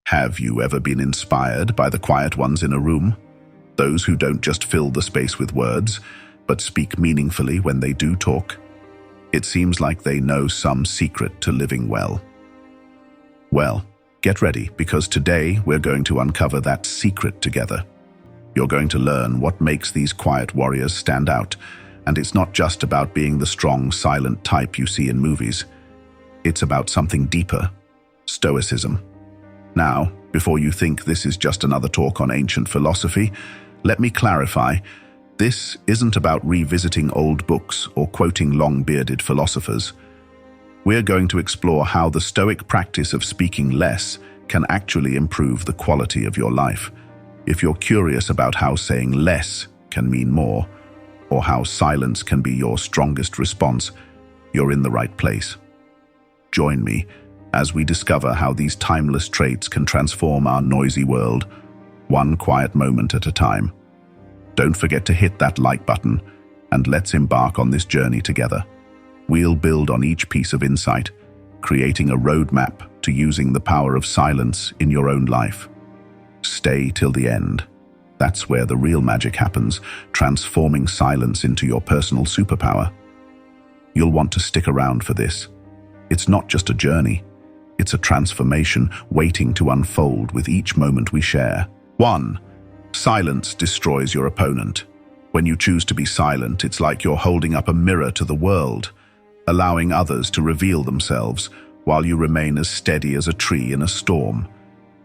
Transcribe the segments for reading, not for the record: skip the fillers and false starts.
Have you ever been inspired by the quiet ones in a room? Those who don't just fill the space with words, but speak meaningfully when they do talk? It seems like they know some secret to living well. Well, get ready, because today we're going to uncover that secret together. You're going to learn what makes these quiet warriors stand out, and it's not just about being the strong, silent type you see in movies. It's about something deeper: Stoicism. Now, before you think this is just another talk on ancient philosophy, let me clarify. This isn't about revisiting old books or quoting long-bearded philosophers. We're going to explore how the Stoic practice of speaking less can actually improve the quality of your life. If you're curious about how saying less can mean more, or how silence can be your strongest response, you're in the right place. Join me as we discover how these timeless traits can transform our noisy world, one quiet moment at a time. Don't forget to hit that like button, and let's embark on this journey together. We'll build on each piece of insight, creating a roadmap to using the power of silence in your own life. Stay till the end. That's where the real magic happens, transforming silence into your personal superpower. You'll want to stick around for this. It's not just a journey. It's a transformation waiting to unfold with each moment we share. 1. Silence destroys your opponent. When you choose to be silent, it's like you're holding up a mirror to the world, allowing others to reveal themselves while you remain as steady as a tree in a storm.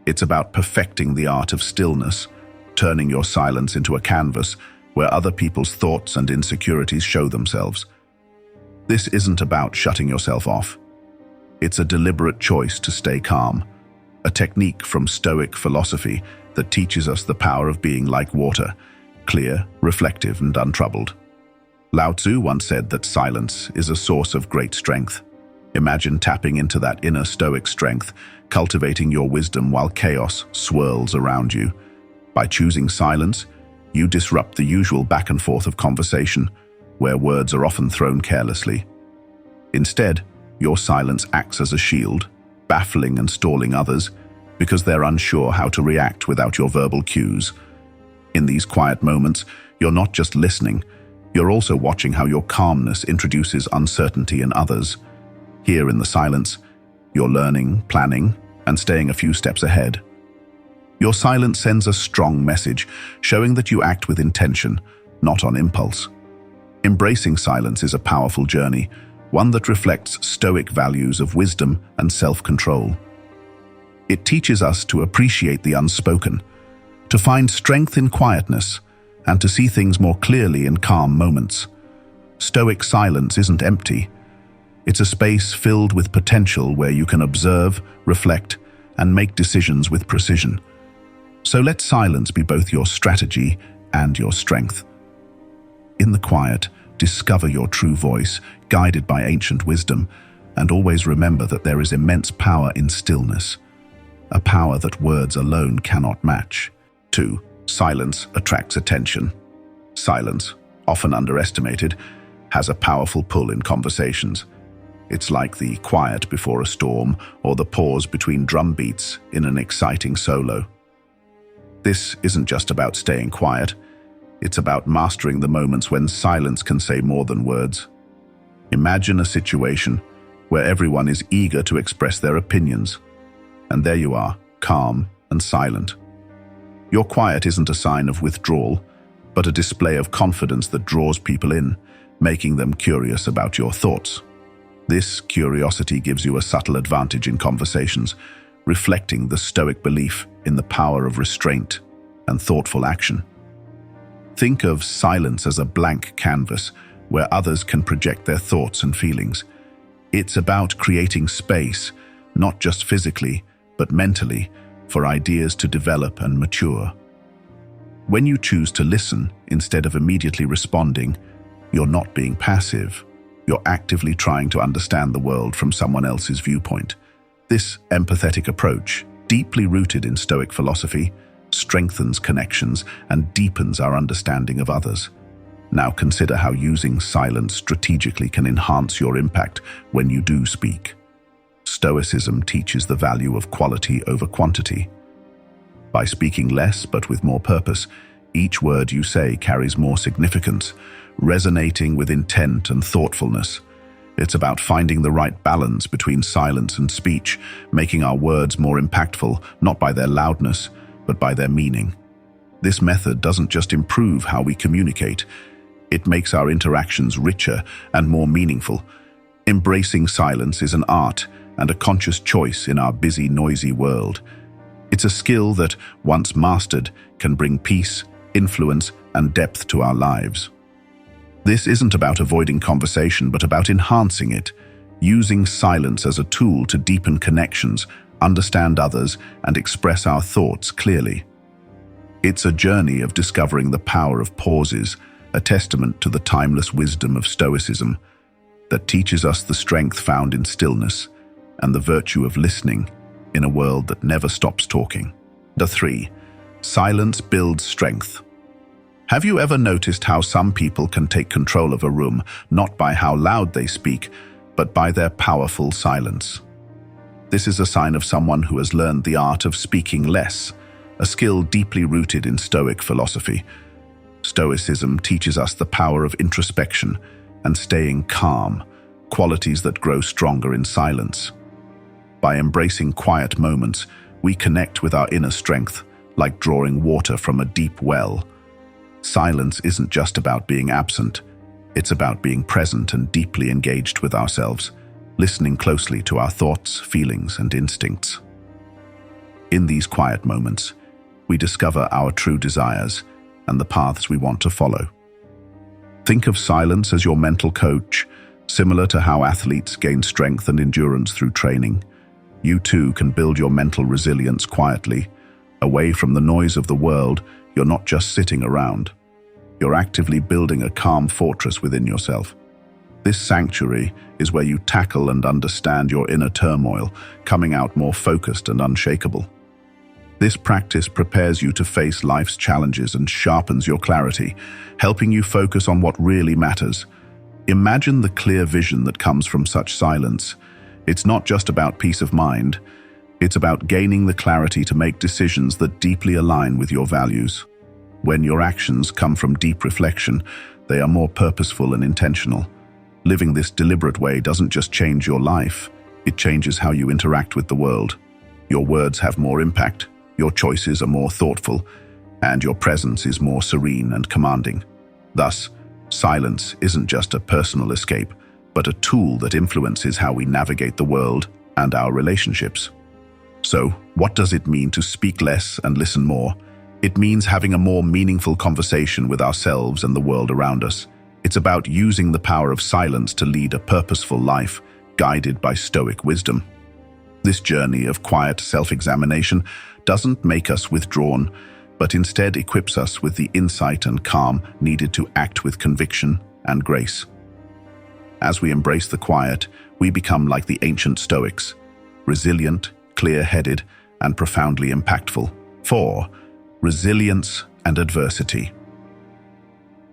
It's about perfecting the art of stillness, turning your silence into a canvas where other people's thoughts and insecurities show themselves. This isn't about shutting yourself off. It's a deliberate choice to stay calm, a technique from Stoic philosophy that teaches us the power of being like water, clear, reflective, and untroubled. Lao Tzu once said that silence is a source of great strength. Imagine tapping into that inner Stoic strength, cultivating your wisdom while chaos swirls around you. By choosing silence, you disrupt the usual back and forth of conversation, where words are often thrown carelessly. Instead, your silence acts as a shield, baffling and stalling others because they're unsure how to react without your verbal cues. In these quiet moments, you're not just listening, you're also watching how your calmness introduces uncertainty in others. Here in the silence, you're learning, planning, and staying a few steps ahead. Your silence sends a strong message, showing that you act with intention, not on impulse. Embracing silence is a powerful journey, one that reflects Stoic values of wisdom and self-control. It teaches us to appreciate the unspoken, to find strength in quietness, and to see things more clearly in calm moments. Stoic silence isn't empty. It's a space filled with potential where you can observe, reflect, and make decisions with precision. So let silence be both your strategy and your strength. In the quiet, discover your true voice, guided by ancient wisdom, and always remember that there is immense power in stillness, a power that words alone cannot match. 2. Silence attracts attention. Silence, often underestimated, has a powerful pull in conversations. It's like the quiet before a storm or the pause between drum beats in an exciting solo. This isn't just about staying quiet. It's about mastering the moments when silence can say more than words. Imagine a situation where everyone is eager to express their opinions. And there you are, calm and silent. Your quiet isn't a sign of withdrawal, but a display of confidence that draws people in, making them curious about your thoughts. This curiosity gives you a subtle advantage in conversations, reflecting the Stoic belief in the power of restraint and thoughtful action. Think of silence as a blank canvas where others can project their thoughts and feelings. It's about creating space, not just physically, but mentally, for ideas to develop and mature. When you choose to listen instead of immediately responding, you're not being passive. You're actively trying to understand the world from someone else's viewpoint. This empathetic approach, deeply rooted in Stoic philosophy, strengthens connections and deepens our understanding of others. Now consider how using silence strategically can enhance your impact when you do speak. Stoicism teaches the value of quality over quantity. By speaking less but with more purpose, each word you say carries more significance, resonating with intent and thoughtfulness. It's about finding the right balance between silence and speech, making our words more impactful, not by their loudness, but by their meaning. This method doesn't just improve how we communicate, it makes our interactions richer and more meaningful. Embracing silence is an art and a conscious choice in our busy, noisy world. It's a skill that, once mastered, can bring peace, influence, and depth to our lives. This isn't about avoiding conversation, but about enhancing it, using silence as a tool to deepen connections, understand others, and express our thoughts clearly. It's a journey of discovering the power of pauses, a testament to the timeless wisdom of Stoicism that teaches us the strength found in stillness and the virtue of listening in a world that never stops talking. 3. Silence builds strength. Have you ever noticed how some people can take control of a room, not by how loud they speak, but by their powerful silence? This is a sign of someone who has learned the art of speaking less, a skill deeply rooted in Stoic philosophy. Stoicism teaches us the power of introspection and staying calm, qualities that grow stronger in silence. By embracing quiet moments, we connect with our inner strength, like drawing water from a deep well. Silence isn't just about being absent, it's about being present and deeply engaged with ourselves, listening closely to our thoughts, feelings, and instincts. In these quiet moments, we discover our true desires and the paths we want to follow. Think of silence as your mental coach, similar to how athletes gain strength and endurance through training. You too can build your mental resilience quietly. Away from the noise of the world, you're not just sitting around. You're actively building a calm fortress within yourself. This sanctuary is where you tackle and understand your inner turmoil, coming out more focused and unshakable. This practice prepares you to face life's challenges and sharpens your clarity, helping you focus on what really matters. Imagine the clear vision that comes from such silence. It's not just about peace of mind. It's about gaining the clarity to make decisions that deeply align with your values. When your actions come from deep reflection, they are more purposeful and intentional. Living this deliberate way doesn't just change your life, it changes how you interact with the world. Your words have more impact, your choices are more thoughtful, and your presence is more serene and commanding. Thus, silence isn't just a personal escape, but a tool that influences how we navigate the world and our relationships. So, what does it mean to speak less and listen more? It means having a more meaningful conversation with ourselves and the world around us. It's about using the power of silence to lead a purposeful life, guided by Stoic wisdom. This journey of quiet self-examination doesn't make us withdrawn, but instead equips us with the insight and calm needed to act with conviction and grace. As we embrace the quiet, we become like the ancient Stoics, resilient, clear-headed, and profoundly impactful. 4. Resilience and adversity.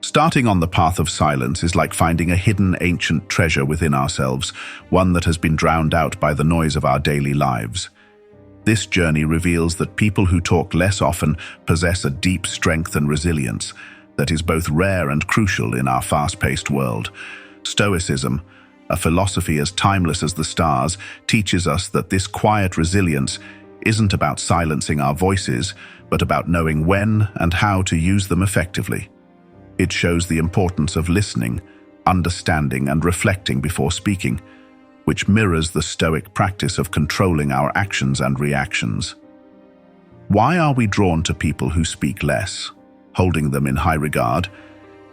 Starting on the path of silence is like finding a hidden ancient treasure within ourselves, one that has been drowned out by the noise of our daily lives. This journey reveals that people who talk less often possess a deep strength and resilience that is both rare and crucial in our fast-paced world. Stoicism, a philosophy as timeless as the stars, teaches us that this quiet resilience isn't about silencing our voices, but about knowing when and how to use them effectively. It shows the importance of listening, understanding, and reflecting before speaking, which mirrors the Stoic practice of controlling our actions and reactions. Why are we drawn to people who speak less, holding them in high regard?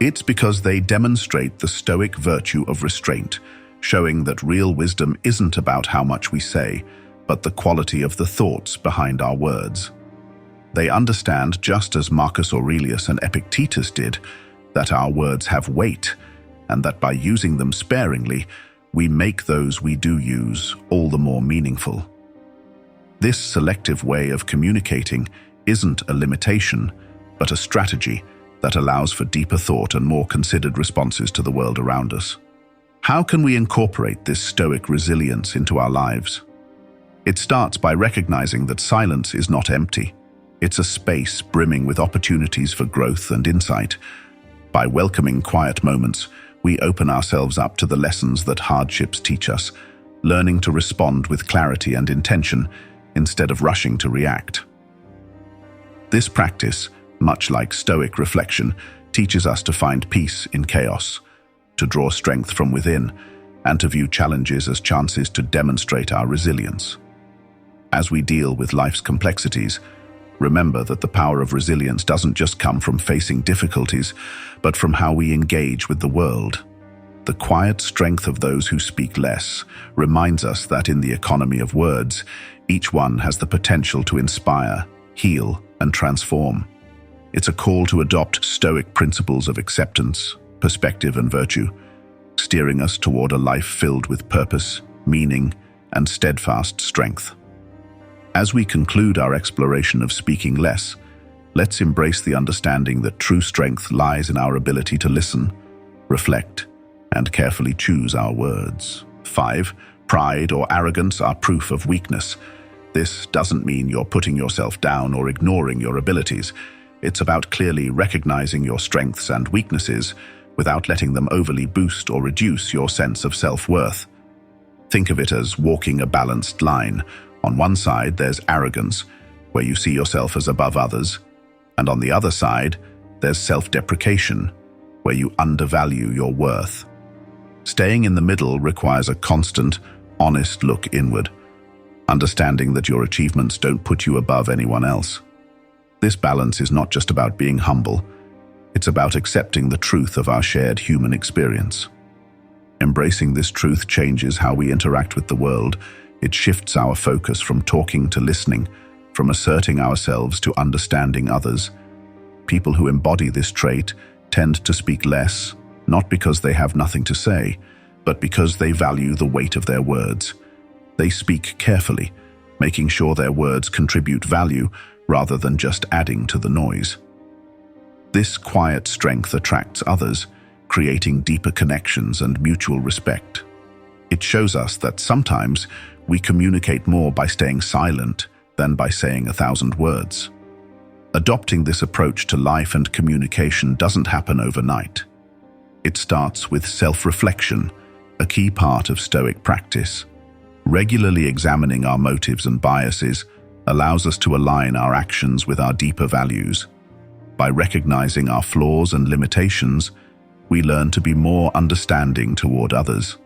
It's because they demonstrate the Stoic virtue of restraint, showing that real wisdom isn't about how much we say, but the quality of the thoughts behind our words. They understand, just as Marcus Aurelius and Epictetus did, that our words have weight, and that by using them sparingly, we make those we do use all the more meaningful. This selective way of communicating isn't a limitation, but a strategy that allows for deeper thought and more considered responses to the world around us. How can we incorporate this Stoic resilience into our lives? It starts by recognizing that silence is not empty. It's a space brimming with opportunities for growth and insight. By welcoming quiet moments, we open ourselves up to the lessons that hardships teach us, learning to respond with clarity and intention instead of rushing to react. This practice, much like Stoic reflection, teaches us to find peace in chaos, to draw strength from within, and to view challenges as chances to demonstrate our resilience. As we deal with life's complexities, remember that the power of resilience doesn't just come from facing difficulties, but from how we engage with the world. The quiet strength of those who speak less reminds us that in the economy of words, each one has the potential to inspire, heal, and transform. It's a call to adopt Stoic principles of acceptance, perspective, and virtue, steering us toward a life filled with purpose, meaning, and steadfast strength. As we conclude our exploration of speaking less, let's embrace the understanding that true strength lies in our ability to listen, reflect, and carefully choose our words. 5. Pride or arrogance are proof of weakness. This doesn't mean you're putting yourself down or ignoring your abilities. It's about clearly recognizing your strengths and weaknesses without letting them overly boost or reduce your sense of self-worth. Think of it as walking a balanced line. On one side, there's arrogance, where you see yourself as above others, and on the other side, there's self-deprecation, where you undervalue your worth. Staying in the middle requires a constant, honest look inward, understanding that your achievements don't put you above anyone else. This balance is not just about being humble, it's about accepting the truth of our shared human experience. Embracing this truth changes how we interact with the world. It shifts our focus from talking to listening, from asserting ourselves to understanding others. People who embody this trait tend to speak less, not because they have nothing to say, but because they value the weight of their words. They speak carefully, making sure their words contribute value rather than just adding to the noise. This quiet strength attracts others, creating deeper connections and mutual respect. It shows us that sometimes we communicate more by staying silent than by saying 1,000 words. Adopting this approach to life and communication doesn't happen overnight. It starts with self-reflection, a key part of Stoic practice. Regularly examining our motives and biases allows us to align our actions with our deeper values. By recognizing our flaws and limitations, we learn to be more understanding toward others.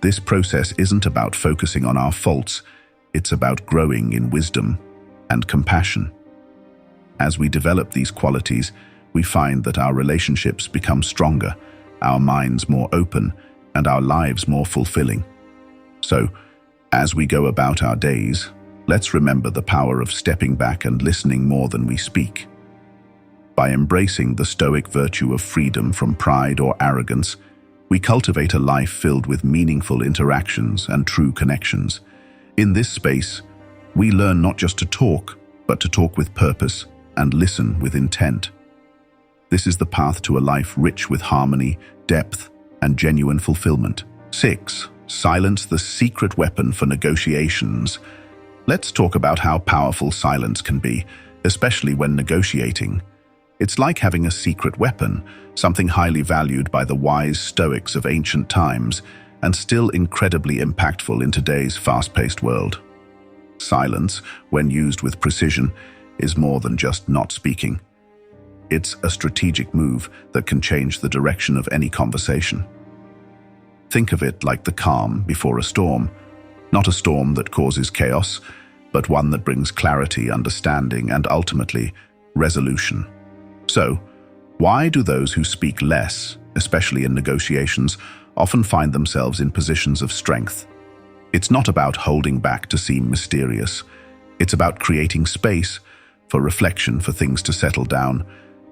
This process isn't about focusing on our faults, it's about growing in wisdom and compassion. As we develop these qualities, we find that our relationships become stronger, our minds more open, and our lives more fulfilling. So, as we go about our days, let's remember the power of stepping back and listening more than we speak. By embracing the Stoic virtue of freedom from pride or arrogance, we cultivate a life filled with meaningful interactions and true connections. In this space, we learn not just to talk, but to talk with purpose and listen with intent. This is the path to a life rich with harmony, depth, and genuine fulfillment. 6. Silence, the secret weapon for negotiations. Let's talk about how powerful silence can be, especially when negotiating. It's like having a secret weapon, something highly valued by the wise Stoics of ancient times, and still incredibly impactful in today's fast-paced world. Silence, when used with precision, is more than just not speaking. It's a strategic move that can change the direction of any conversation. Think of it like the calm before a storm, not a storm that causes chaos, but one that brings clarity, understanding, and ultimately, resolution. So, why do those who speak less, especially in negotiations, often find themselves in positions of strength? It's not about holding back to seem mysterious. It's about creating space for reflection, for things to settle down,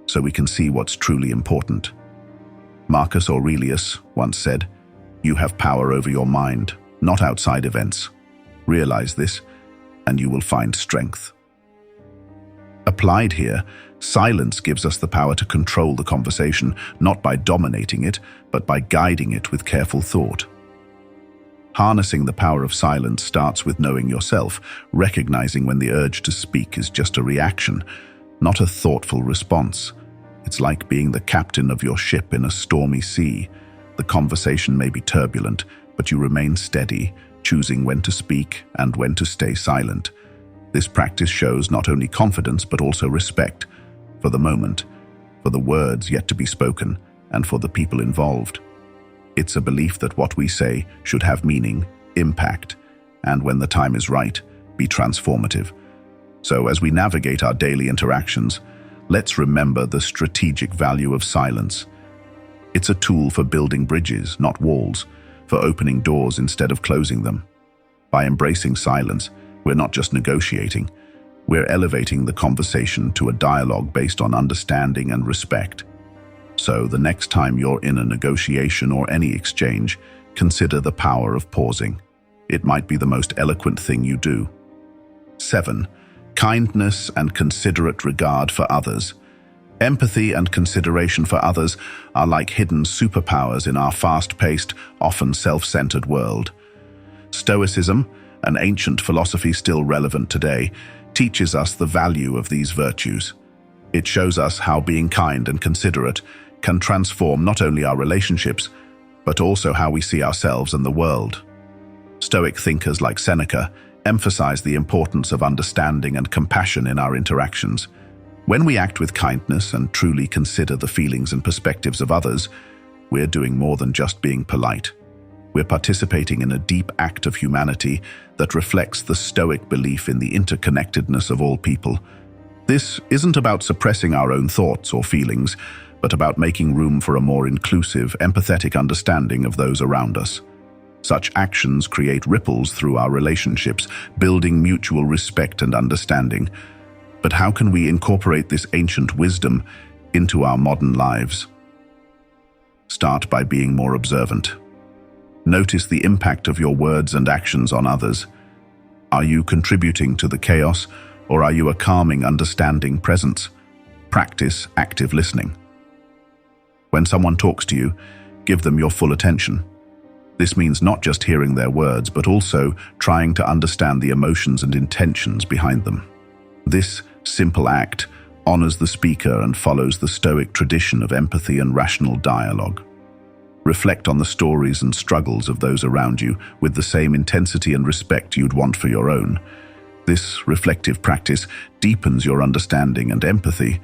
so we can see what's truly important. Marcus Aurelius once said, "You have power over your mind, not outside events. Realize this, and you will find strength." Applied here, silence gives us the power to control the conversation, not by dominating it, but by guiding it with careful thought. Harnessing the power of silence starts with knowing yourself, recognizing when the urge to speak is just a reaction, not a thoughtful response. It's like being the captain of your ship in a stormy sea. The conversation may be turbulent, but you remain steady, choosing when to speak and when to stay silent. This practice shows not only confidence but also respect for the moment, for the words yet to be spoken, and for the people involved. It's a belief that what we say should have meaning, impact, and when the time is right, be transformative. So as we navigate our daily interactions, let's remember the strategic value of silence. It's a tool for building bridges, not walls, for opening doors instead of closing them. By embracing silence, we're not just negotiating, we're elevating the conversation to a dialogue based on understanding and respect. So the next time you're in a negotiation or any exchange, consider the power of pausing. It might be the most eloquent thing you do. 7. Kindness and considerate regard for others. Empathy and consideration for others are like hidden superpowers in our fast-paced, often self-centered world. Stoicism, an ancient philosophy still relevant today, teaches us the value of these virtues. It shows us how being kind and considerate can transform not only our relationships, but also how we see ourselves and the world. Stoic thinkers like Seneca emphasize the importance of understanding and compassion in our interactions. When we act with kindness and truly consider the feelings and perspectives of others, we're doing more than just being polite. We're participating in a deep act of humanity that reflects the Stoic belief in the interconnectedness of all people. This isn't about suppressing our own thoughts or feelings, but about making room for a more inclusive, empathetic understanding of those around us. Such actions create ripples through our relationships, building mutual respect and understanding. But how can we incorporate this ancient wisdom into our modern lives? Start by being more observant. Notice the impact of your words and actions on others. Are you contributing to the chaos, or are you a calming, understanding presence? Practice active listening. When someone talks to you, give them your full attention. This means not just hearing their words, but also trying to understand the emotions and intentions behind them. This simple act honors the speaker and follows the Stoic tradition of empathy and rational dialogue. Reflect on the stories and struggles of those around you with the same intensity and respect you'd want for your own. This reflective practice deepens your understanding and empathy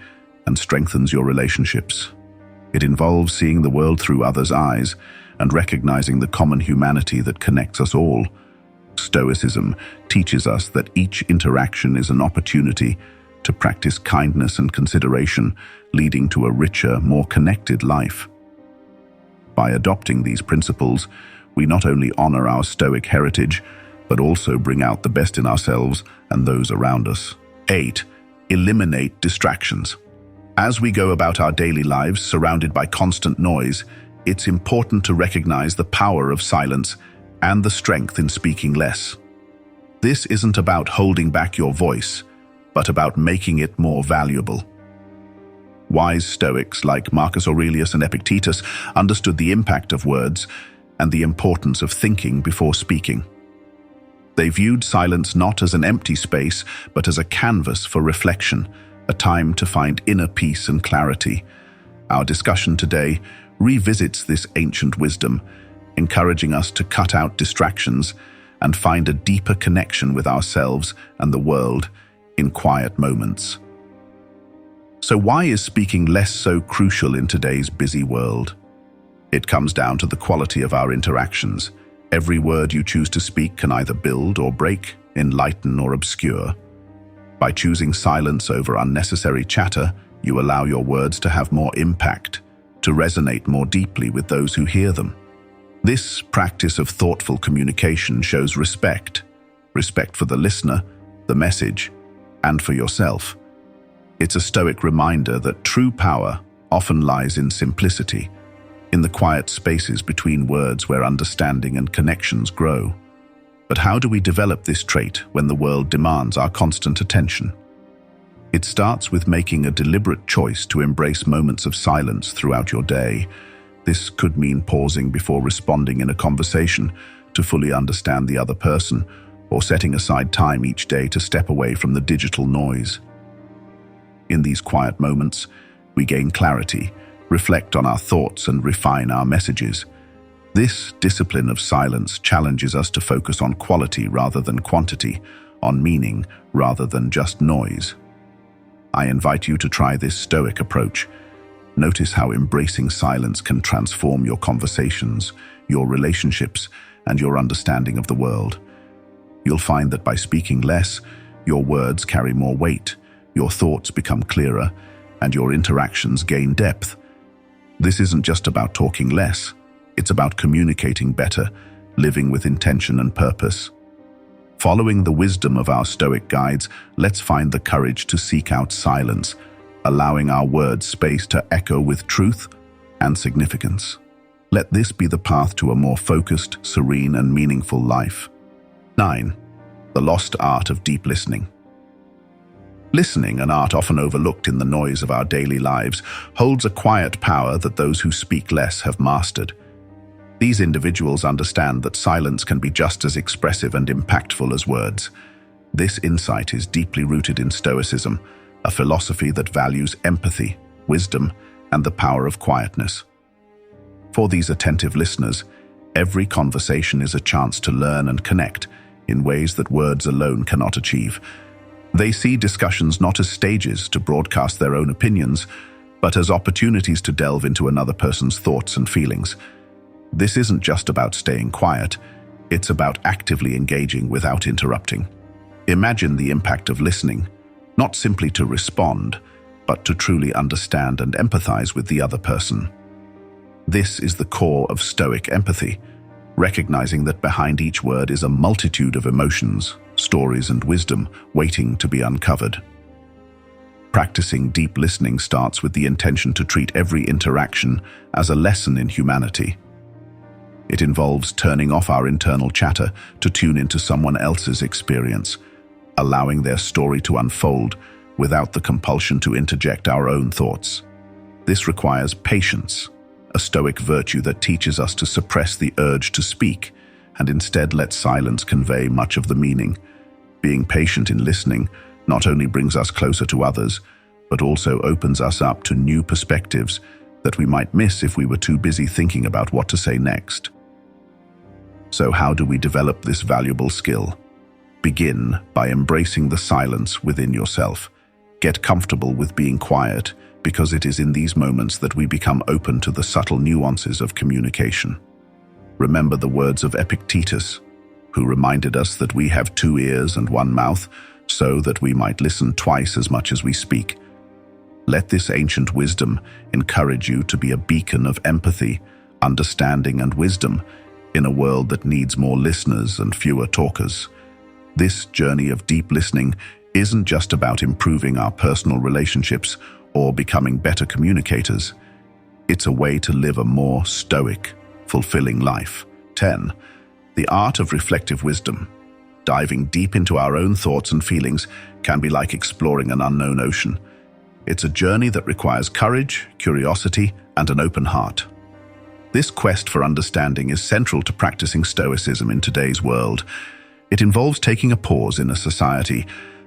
and strengthens your relationships. It involves seeing the world through others' eyes and recognizing the common humanity that connects us all. Stoicism teaches us that each interaction is an opportunity to practice kindness and consideration, leading to a richer, more connected life. By adopting these principles, we not only honor our Stoic heritage, but also bring out the best in ourselves and those around us. 8. Eliminate distractions. As we go about our daily lives surrounded by constant noise, it's important to recognize the power of silence and the strength in speaking less. This isn't about holding back your voice, but about making it more valuable. Wise Stoics like Marcus Aurelius and Epictetus understood the impact of words and the importance of thinking before speaking. They viewed silence not as an empty space, but as a canvas for reflection, a time to find inner peace and clarity. Our discussion today revisits this ancient wisdom, encouraging us to cut out distractions and find a deeper connection with ourselves and the world in quiet moments. So why is speaking less so crucial in today's busy world? It comes down to the quality of our interactions. Every word you choose to speak can either build or break, enlighten or obscure. By choosing silence over unnecessary chatter, you allow your words to have more impact, to resonate more deeply with those who hear them. This practice of thoughtful communication shows respect for the listener, the message, and for yourself. It's a Stoic reminder that true power often lies in simplicity, in the quiet spaces between words where understanding and connections grow. But how do we develop this trait when the world demands our constant attention? It starts with making a deliberate choice to embrace moments of silence throughout your day. This could mean pausing before responding in a conversation, to fully understand the other person, or setting aside time each day to step away from the digital noise. In these quiet moments, we gain clarity, reflect on our thoughts, and refine our messages. This discipline of silence challenges us to focus on quality rather than quantity, on meaning rather than just noise. I invite you to try this Stoic approach. Notice how embracing silence can transform your conversations, your relationships, and your understanding of the world. You'll find that by speaking less, your words carry more weight, your thoughts become clearer, and your interactions gain depth. This isn't just about talking less, it's about communicating better, living with intention and purpose. Following the wisdom of our Stoic guides, let's find the courage to seek out silence, allowing our words space to echo with truth and significance. Let this be the path to a more focused, serene, and meaningful life. 9. The lost art of deep listening. Listening, an art often overlooked in the noise of our daily lives, holds a quiet power that those who speak less have mastered. These individuals understand that silence can be just as expressive and impactful as words. This insight is deeply rooted in Stoicism, a philosophy that values empathy, wisdom, and the power of quietness. For these attentive listeners, every conversation is a chance to learn and connect in ways that words alone cannot achieve. They see discussions not as stages to broadcast their own opinions, but as opportunities to delve into another person's thoughts and feelings. This isn't just about staying quiet, it's about actively engaging without interrupting. Imagine the impact of listening, not simply to respond, but to truly understand and empathize with the other person. This is the core of Stoic empathy, recognizing that behind each word is a multitude of emotions, stories, and wisdom waiting to be uncovered. Practicing deep listening starts with the intention to treat every interaction as a lesson in humanity. It involves turning off our internal chatter to tune into someone else's experience, allowing their story to unfold without the compulsion to interject our own thoughts. This requires patience, a Stoic virtue that teaches us to suppress the urge to speak and instead let silence convey much of the meaning. Being patient in listening not only brings us closer to others, but also opens us up to new perspectives that we might miss if we were too busy thinking about what to say next. So how do we develop this valuable skill? Begin by embracing the silence within yourself. Get comfortable with being quiet, because it is in these moments that we become open to the subtle nuances of communication. Remember the words of Epictetus, who reminded us that we have 2 ears and 1 mouth, so that we might listen twice as much as we speak. Let this ancient wisdom encourage you to be a beacon of empathy, understanding, and wisdom in a world that needs more listeners and fewer talkers. This journey of deep listening isn't just about improving our personal relationships or becoming better communicators. It's a way to live a more stoic, fulfilling life. 10. The art of reflective wisdom. Diving deep into our own thoughts and feelings can be like exploring an unknown ocean. It's a journey that requires courage, curiosity, and an open heart. This quest for understanding is central to practicing Stoicism in today's world. It involves taking a pause in a society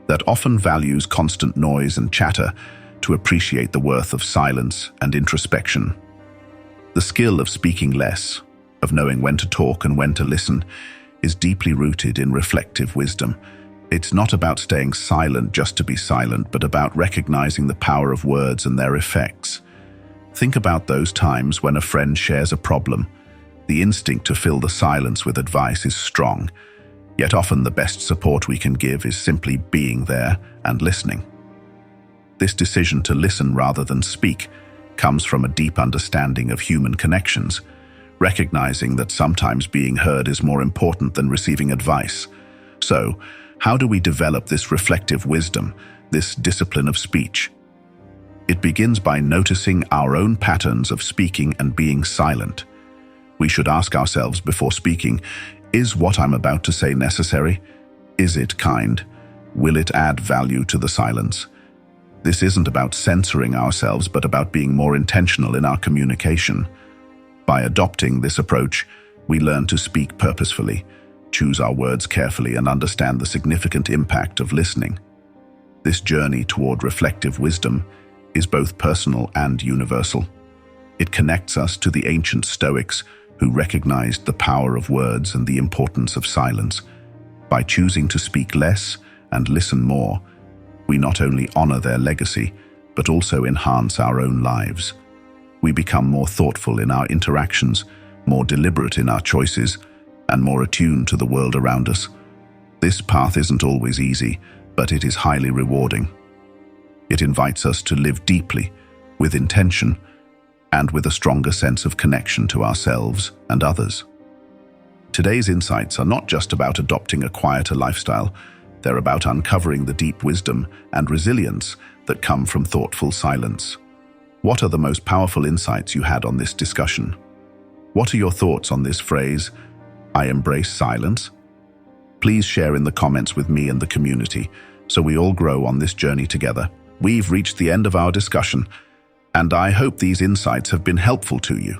that often values constant noise and chatter to appreciate the worth of silence and introspection. The skill of speaking less, of knowing when to talk and when to listen, is deeply rooted in reflective wisdom. It's not about staying silent just to be silent, but about recognizing the power of words and their effects. Think about those times when a friend shares a problem. The instinct to fill the silence with advice is strong, yet often the best support we can give is simply being there and listening. This decision to listen rather than speak comes from a deep understanding of human connections, recognizing that sometimes being heard is more important than receiving advice. So, how do we develop this reflective wisdom, this discipline of speech? It begins by noticing our own patterns of speaking and being silent. We should ask ourselves before speaking, is what I'm about to say necessary? Is it kind? Will it add value to the silence? This isn't about censoring ourselves, but about being more intentional in our communication. By adopting this approach, We learn to speak purposefully, choose our words carefully, and understand the significant impact of listening. This journey toward reflective wisdom is both personal and universal. It connects us to the ancient Stoics who recognized the power of words and the importance of silence. By choosing to speak less and listen more, we not only honor their legacy, but also enhance our own lives. We become more thoughtful in our interactions, more deliberate in our choices, and more attuned to the world around us. This path isn't always easy, but it is highly rewarding. It invites us to live deeply, with intention, and with a stronger sense of connection to ourselves and others. Today's insights are not just about adopting a quieter lifestyle, they're about uncovering the deep wisdom and resilience that come from thoughtful silence. What are the most powerful insights you had on this discussion? What are your thoughts on this phrase, "I embrace silence"? Please share in the comments with me and the community so we all grow on this journey together. We've reached the end of our discussion, and I hope these insights have been helpful to you.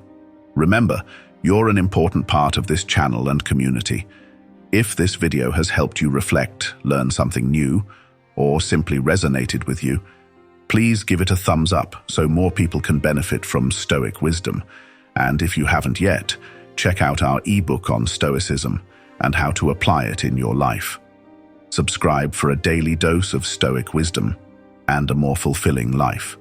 Remember, you're an important part of this channel and community. If this video has helped you reflect, learn something new, or simply resonated with you, please give it a thumbs up so more people can benefit from Stoic wisdom. And if you haven't yet, check out our ebook on Stoicism and how to apply it in your life. Subscribe for a daily dose of Stoic wisdom and a more fulfilling life.